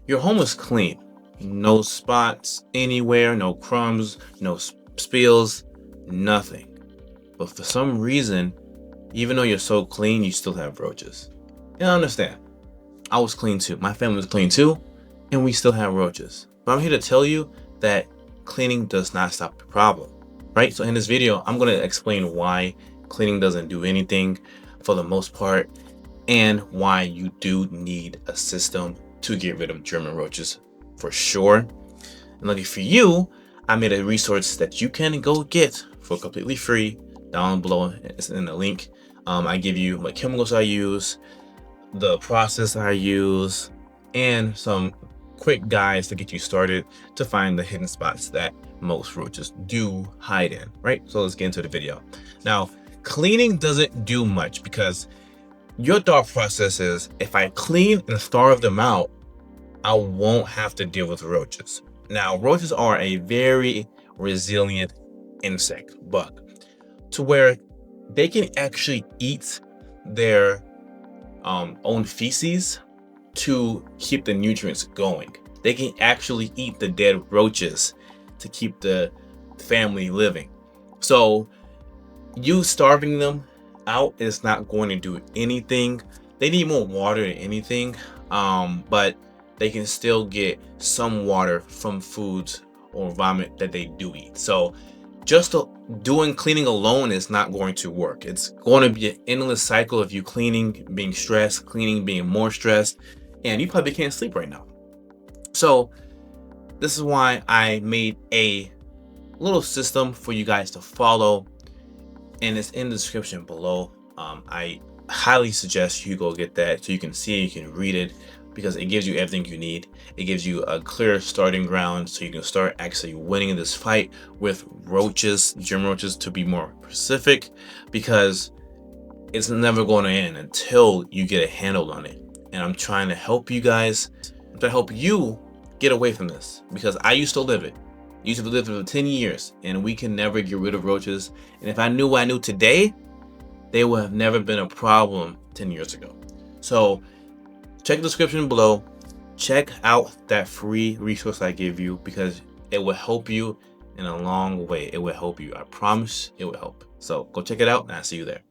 your home is clean. No spots anywhere, no crumbs, no spills, nothing. But for some reason, even though you're so clean, you still have roaches. And I understand. I was clean too. My family was clean too, and we still have roaches. But I'm here to tell you that cleaning does not stop the problem, right? So in this video, I'm going to explain why cleaning doesn't do anything for the most part, and why you do need a system to get rid of German roaches for sure. And lucky for you, I made a resource that you can go get for completely free down below. It's in the link. I give you what chemicals I use, the process I use, and some quick guides to get you started to find the hidden spots that most roaches do hide in, right? So let's get into the video. Now, cleaning doesn't do much because your thought process is, if I clean and starve them out, I won't have to deal with roaches. Now, roaches are a very resilient insect bug to where they can actually eat their own feces to keep the nutrients going. They can actually eat the dead roaches to keep the family living. So you starving them out is not going to do anything. They need more water than anything, but they can still get some water from foods or vomit that they do eat. So just doing cleaning alone is not going to work. It's going to be an endless cycle of you cleaning, being stressed, cleaning, being more stressed, and you probably can't sleep right now. So this is why I made a little system for you guys to follow, and it's in the description below. I highly suggest you go get that so you can see it, you can read it, because it gives you everything you need. It gives you a clear starting ground so you can start actually winning this fight with roaches, German roaches to be more specific, because it's never going to end until you get a handle on it. And I'm trying to help you guys, to help you get away from this, because I used to live it. I used to live it for 10 years and we can never get rid of roaches. And if I knew what I knew today, they would have never been a problem 10 years ago. So check the description below. Check out that free resource I give you, because it will help you in a long way. It will help you. I promise it will help. So go check it out and I'll see you there.